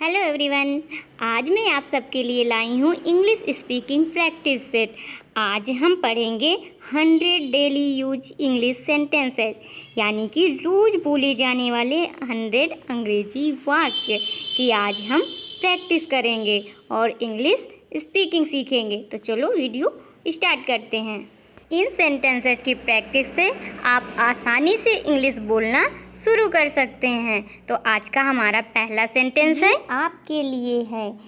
Hello everyone. आज मैं आप सबके लिए लाई हूँ इंग्लिश स्पीकिंग प्रैक्टिस सेट। आज हम पढ़ेंगे 100 डेली यूज इंग्लिश सेंटेंसेस, यानी कि रोज़ बोले जाने वाले 100 अंग्रेजी वाक्य की आज हम प्रैक्टिस करेंगे और इंग्लिश स्पीकिंग सीखेंगे। तो चलो वीडियो स्टार्ट करते हैं। इन सेंटेंसेस की प्रैक्टिस से आप आसानी से इंग्लिश बोलना शुरू कर सकते हैं। तो आज का हमारा पहला सेंटेंस है आपके लिए है।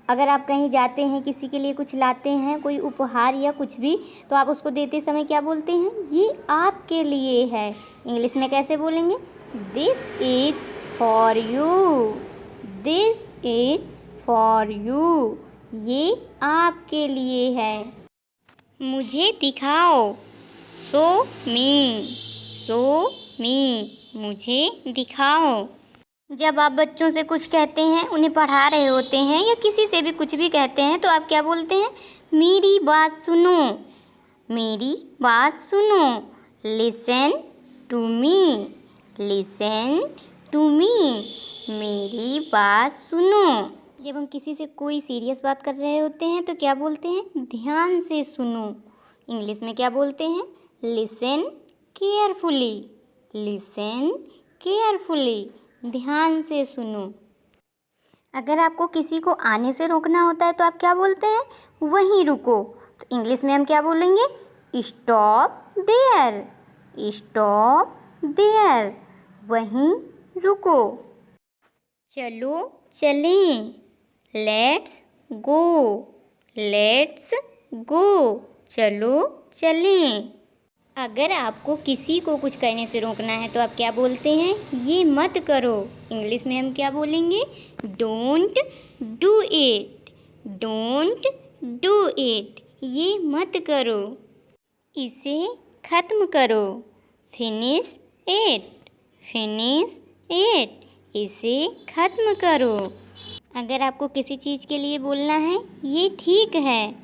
अगर आप कहीं जाते हैं, किसी के लिए कुछ लाते हैं, कोई उपहार या कुछ भी, तो आप उसको देते समय क्या बोलते हैं? ये आपके लिए है। इंग्लिश में कैसे बोलेंगे? This is for you. This is for you. ये आपके लिए है। मुझे दिखाओ। शो मी। शो मी। मुझे दिखाओ। जब आप बच्चों से कुछ कहते हैं, उन्हें पढ़ा रहे होते हैं या किसी से भी कुछ भी कहते हैं, तो आप क्या बोलते हैं? मेरी बात सुनो। मेरी बात सुनो। Listen to me. Listen to me. मेरी बात सुनो। जब हम किसी से कोई सीरियस बात कर रहे होते हैं तो क्या बोलते हैं? ध्यान से सुनो। इंग्लिश में क्या बोलते हैं? Listen carefully. Listen carefully. ध्यान से सुनो। अगर आपको किसी को आने से रोकना होता है तो आप क्या बोलते हैं? वहीं रुको। तो इंग्लिश में हम क्या बोलेंगे? Stop there. Stop there. वहीं रुको। चलो चलें। Let's go. Let's go. चलो चलें। अगर आपको किसी को कुछ करने से रोकना है तो आप क्या बोलते हैं? ये मत करो। इंग्लिश में हम क्या बोलेंगे? Don't do it. Don't do it. ये मत करो। इसे ख़त्म करो। Finish it. Finish it. इसे ख़त्म करो। अगर आपको किसी चीज़ के लिए बोलना है ये ठीक है,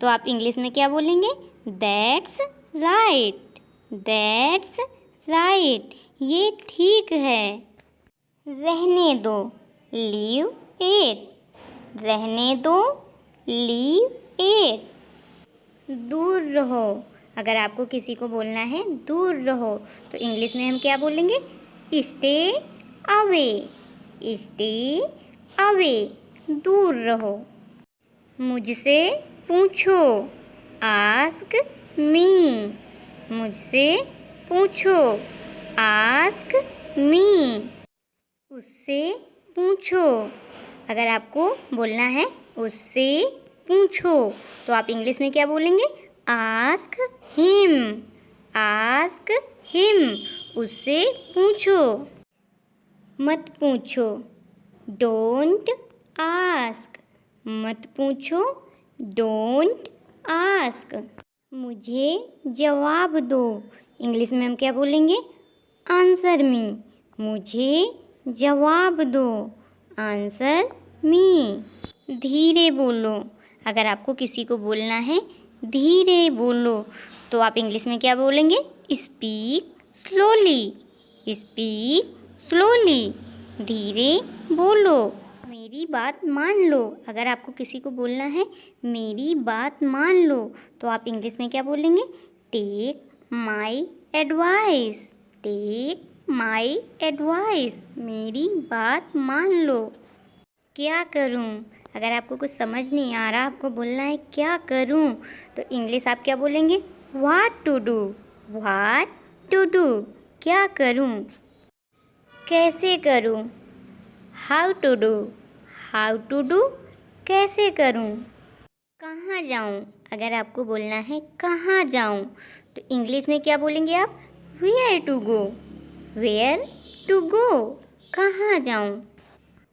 तो आप इंग्लिश में क्या बोलेंगे? That's right. That's right. ये ठीक है। रहने दो। Leave it. रहने दो। Leave it. दूर रहो। अगर आपको किसी को बोलना है दूर रहो, तो इंग्लिश में हम क्या बोलेंगे? Stay away. Stay away. दूर रहो। मुझसे पूछो। Ask me. मुझसे पूछो। Ask me. उससे पूछो। अगर आपको बोलना है उससे पूछो, तो आप इंग्लिश में क्या बोलेंगे? Ask him. Ask him. उससे पूछो। मत पूछो। Don't ask. मत पूछो। Don't ask. मुझे जवाब दो। इंग्लिश में हम क्या बोलेंगे? Answer me. मुझे जवाब दो। Answer me. धीरे बोलो। अगर आपको किसी को बोलना है धीरे बोलो, तो आप इंग्लिश में क्या बोलेंगे? Speak slowly. Speak slowly. धीरे बोलो। मेरी बात मान लो। अगर आपको किसी को बोलना है मेरी बात मान लो, तो आप इंग्लिश में क्या बोलेंगे? Take my advice. Take my advice. मेरी बात मान लो। क्या करूं? अगर आपको कुछ समझ नहीं आ रहा, आपको बोलना है क्या करूं, तो इंग्लिश आप क्या बोलेंगे? What to do. What to do. क्या करूं? कैसे करूं? How to do. How to do. कैसे करूं? कहाँ जाऊं? अगर आपको बोलना है कहाँ जाऊं, तो इंग्लिश में क्या बोलेंगे आप? Where to go. Where to go. कहाँ जाऊं?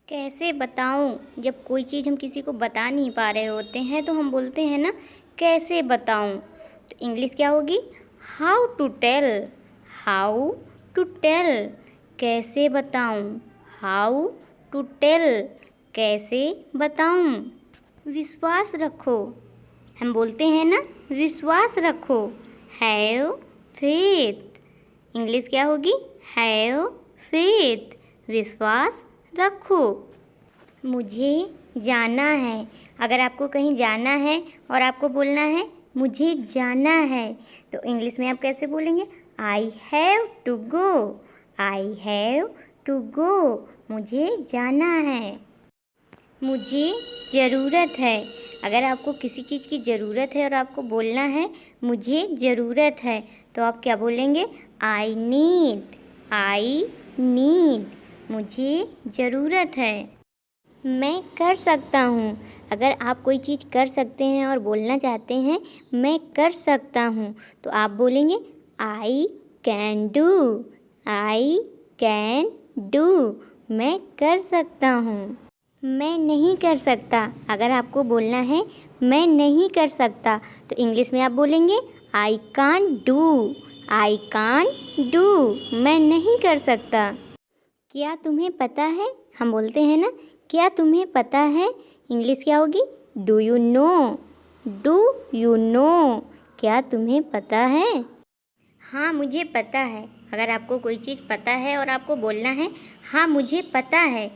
कैसे बताऊं? जब कोई चीज़ हम किसी को बता नहीं पा रहे होते हैं तो हम बोलते हैं ना, कैसे बताऊं। तो इंग्लिश क्या होगी? How to tell. How to tell. कैसे बताऊं? How to tell. कैसे बताऊं? विश्वास रखो। हम बोलते हैं ना, विश्वास रखो। Have faith. इंग्लिश क्या होगी? Have faith. विश्वास रखो। मुझे जाना है। अगर आपको कहीं जाना है और आपको बोलना है मुझे जाना है, तो इंग्लिश में आप कैसे बोलेंगे? I have to go. I have to go. मुझे जाना है। मुझे ज़रूरत है। अगर आपको किसी चीज़ की ज़रूरत है और आपको बोलना है मुझे ज़रूरत है, तो आप क्या बोलेंगे? I need. I need. मुझे ज़रूरत है। मैं कर सकता हूँ। अगर आप कोई चीज़ कर सकते हैं और बोलना चाहते हैं मैं कर सकता हूँ, तो आप बोलेंगे I can do. I can do. मैं कर सकता हूँ। मैं नहीं कर सकता। अगर आपको बोलना है मैं नहीं कर सकता, तो इंग्लिश में आप बोलेंगे I can't do. I can't do. मैं नहीं कर सकता। क्या तुम्हें पता है? हम बोलते हैं ना, क्या तुम्हें पता है? इंग्लिश क्या होगी? Do you know. Do you know. क्या तुम्हें पता है? हाँ मुझे पता है। अगर आपको कोई चीज़ पता है और आपको बोलना है हाँ मुझे पता है,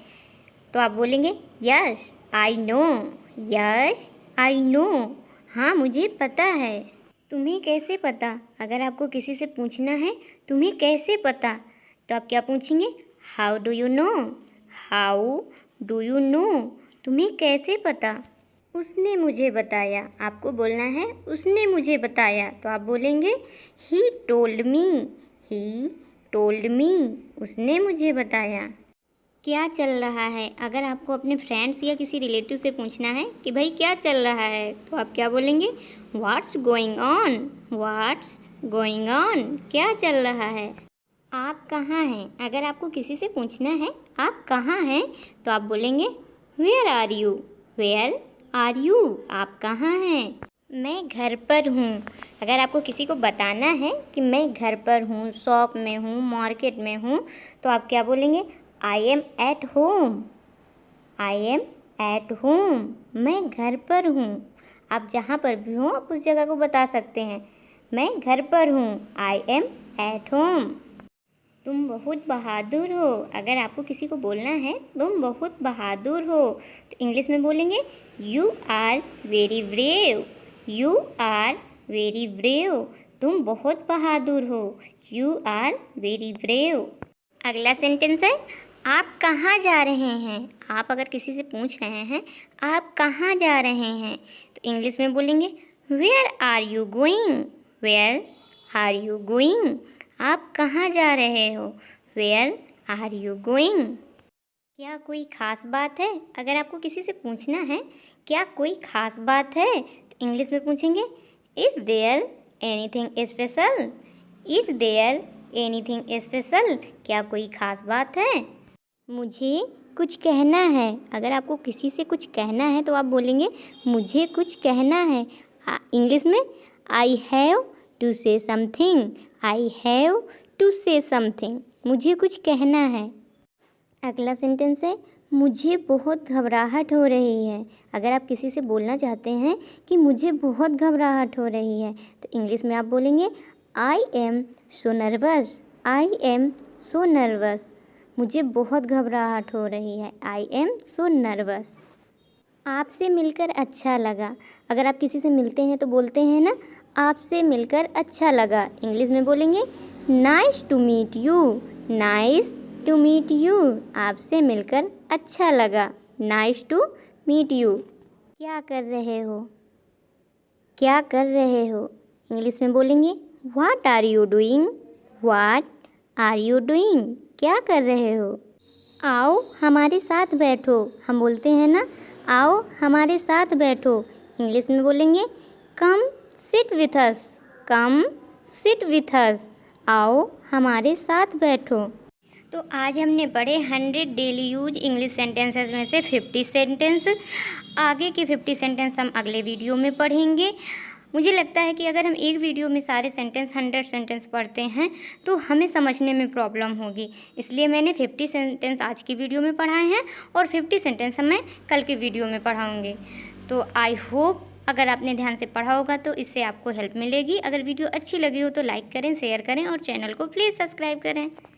तो आप बोलेंगे yes I know. Yes I know. हाँ मुझे पता है। तुम्हें कैसे पता? अगर आपको किसी से पूछना है तुम्हें कैसे पता, तो आप क्या पूछेंगे? How do you know. How do you know. तुम्हें कैसे पता? उसने मुझे बताया। आपको बोलना है उसने मुझे बताया, तो आप बोलेंगे he told me. He told me. उसने मुझे बताया। क्या चल रहा है? अगर आपको अपने फ्रेंड्स या किसी रिलेटिव से पूछना है कि भाई क्या चल रहा है, तो आप क्या बोलेंगे? What's going on. What's going on. क्या चल रहा है? आप कहाँ हैं? अगर आपको किसी से पूछना है आप कहाँ हैं, तो आप बोलेंगे where are you. Where are you. आप कहाँ हैं? मैं घर पर हूँ। अगर आपको किसी को बताना है कि मैं घर पर हूँ, शॉप में हूँ, मार्केट में हूँ, तो आप क्या बोलेंगे? I am at home. I am at home. मैं घर पर हूँ। आप जहाँ पर भी हो आप उस जगह को बता सकते हैं। मैं घर पर हूँ। I am at home. तुम बहुत बहादुर हो। अगर आपको किसी को बोलना है तुम बहुत बहादुर हो, तो इंग्लिश में बोलेंगे you are very brave. You are very brave. तुम बहुत बहादुर हो। You are very brave. अगला सेंटेंस है आप कहाँ जा रहे हैं। आप अगर किसी से पूछ रहे हैं आप कहाँ जा रहे हैं, तो इंग्लिश में बोलेंगे where are you going. Where are you going. आप कहाँ जा रहे हो? Where are you going. क्या कोई ख़ास बात है? अगर आपको किसी से पूछना है क्या कोई ख़ास बात है, तो इंग्लिश में पूछेंगे is there anything special. Is there anything special. क्या कोई ख़ास बात है? मुझे कुछ कहना है। अगर आपको किसी से कुछ कहना है तो आप बोलेंगे मुझे कुछ कहना है। इंग्लिश में I have to say something. I have to say something. मुझे कुछ कहना है। अगला सेंटेंस है मुझे बहुत घबराहट हो रही है। अगर आप किसी से बोलना चाहते हैं कि मुझे बहुत घबराहट हो रही है, तो इंग्लिश में आप बोलेंगे I am so nervous. I am so nervous. मुझे बहुत घबराहट हो रही है। I am so nervous. आपसे मिलकर अच्छा लगा। अगर आप किसी से मिलते हैं तो बोलते हैं ना आपसे मिलकर अच्छा लगा। इंग्लिश में बोलेंगे nice to meet you. Nice to meet you. आपसे मिलकर अच्छा लगा। Nice to meet you. क्या कर रहे हो? क्या कर रहे हो? इंग्लिश में बोलेंगे what are you doing. What are you doing. क्या कर रहे हो? आओ हमारे साथ बैठो। हम बोलते हैं ना आओ हमारे साथ बैठो। इंग्लिश में बोलेंगे come sit with us. Come sit with us. आओ हमारे साथ बैठो। तो आज हमने पढ़े 100 डेली यूज इंग्लिश सेंटेंसेस में से 50 सेंटेंस। आगे के 50 सेंटेंस हम अगले वीडियो में पढ़ेंगे। मुझे लगता है कि अगर हम एक वीडियो में सारे सेंटेंस 100 सेंटेंस पढ़ते हैं तो हमें समझने में प्रॉब्लम होगी, इसलिए मैंने 50 सेंटेंस आज की वीडियो में पढ़ाए हैं और 50 सेंटेंस मैं कल की वीडियो में पढ़ाऊँगी। तो आई होप अगर आपने ध्यान से पढ़ा होगा तो इससे आपको हेल्प मिलेगी। अगर वीडियो अच्छी लगी हो तो लाइक करें, शेयर करें और चैनल को प्लीज़ सब्सक्राइब करें।